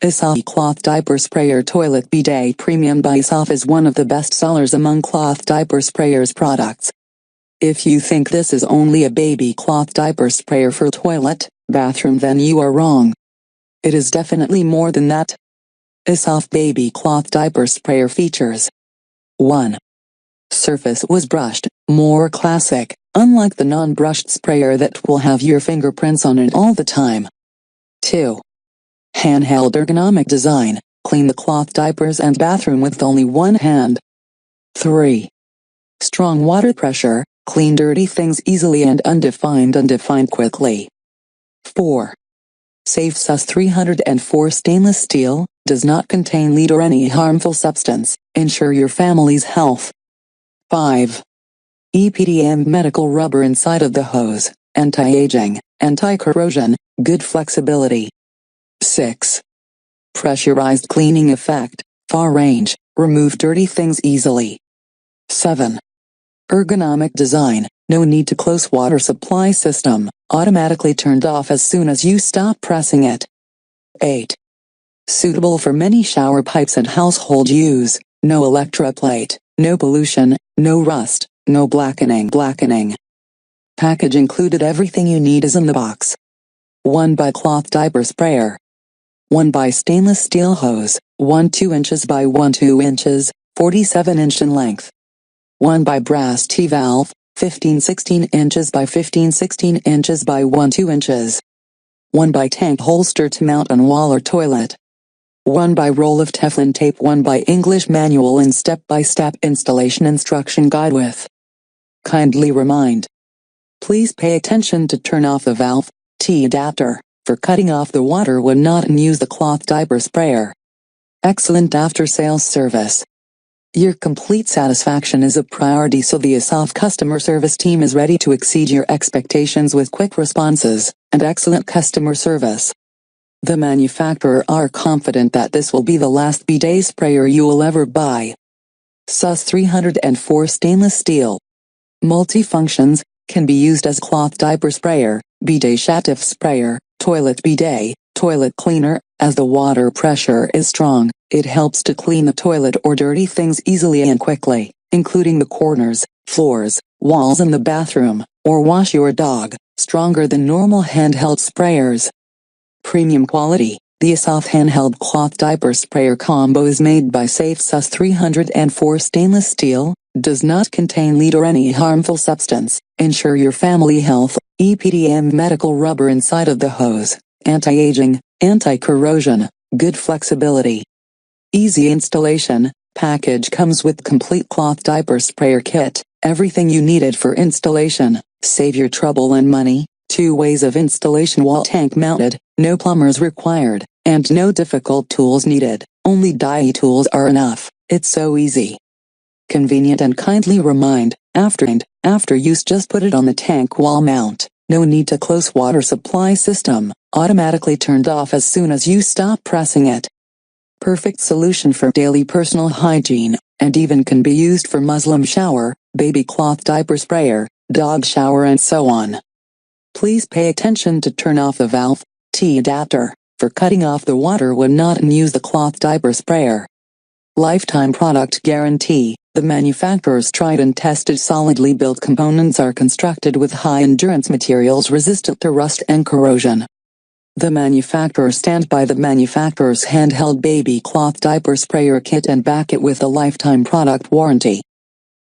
ESOW Cloth Diaper Sprayer Toilet Bidet Premium by ESOW is one of the best sellers among cloth diaper sprayers products. If you think this is only a baby cloth diaper sprayer for toilet, bathroom, then you are wrong. It is definitely more than that. ESOW Baby Cloth Diaper Sprayer features 1. Surface was brushed, more classic, unlike the non-brushed sprayer that will have your fingerprints on it all the time. 2. Handheld ergonomic design, clean the cloth diapers and bathroom with only one hand. 3. Strong water pressure, clean dirty things easily and undefined quickly. 4. Safe ESOW 304 stainless steel, does not contain lead or any harmful substance, ensure your family's health. 5. EPDM medical rubber inside of the hose, anti-aging, anti-corrosion, good flexibility. 6. Pressurized cleaning effect, far range, remove dirty things easily. 7. Ergonomic design, no need to close water supply system, automatically turned off as soon as you stop pressing it. 8. Suitable for many shower pipes and household use, no electroplate, no pollution, no rust, no blackening. Package included. Everything you need is in the box. 1 by cloth diaper sprayer. 1 by stainless steel hose, 1 2 inches by 1 2 inches, 47 inch in length. 1 by brass T-valve, 15 16 inches by 15 16 inches by 1 2 inches. 1 by tank holster to mount on wall or toilet. 1 by roll of Teflon tape. 1 by English manual and step-by-step installation instruction guide with. Kindly remind. Please pay attention to turn off the valve, T adapter, for cutting off the water when not in use the cloth diaper sprayer. Excellent after-sales service. Your complete satisfaction is a priority, so the ESOW customer service team is ready to exceed your expectations with quick responses and excellent customer service. The manufacturer are confident that this will be the last bidet sprayer you will ever buy. ESOW 304 stainless steel. Multifunctions, can be used as cloth diaper sprayer, bidet shatif sprayer, toilet bidet, toilet cleaner. As the water pressure is strong, it helps to clean the toilet or dirty things easily and quickly, including the corners, floors, walls in the bathroom, or wash your dog. Stronger than normal handheld sprayers. Premium quality. The ESOW handheld cloth diaper sprayer combo is made by safe ESOW 304 stainless steel, does not contain lead or any harmful substance, ensure your family health. EPDM medical rubber inside of the hose, anti-aging, anti-corrosion, good flexibility. Easy installation. Package comes with complete cloth diaper sprayer kit, everything you needed for installation. Save your trouble and money. 2 ways of installation: wall tank mounted, no plumbers required, and no difficult tools needed, only die tools are enough. It's so easy. Convenient. And kindly remind, after use just put it on the tank wall mount, no need to close water supply system, automatically turned off as soon as you stop pressing it. Perfect solution for daily personal hygiene, and even can be used for Muslim shower, baby cloth diaper sprayer, dog shower and so on. Please pay attention to turn off the valve, T adapter, for cutting off the water when not in use the cloth diaper sprayer. Lifetime product guarantee. The manufacturer's tried and tested solidly built components are constructed with high-endurance materials resistant to rust and corrosion. The manufacturer stand by the manufacturer's handheld baby cloth diaper sprayer kit and back it with a lifetime product warranty.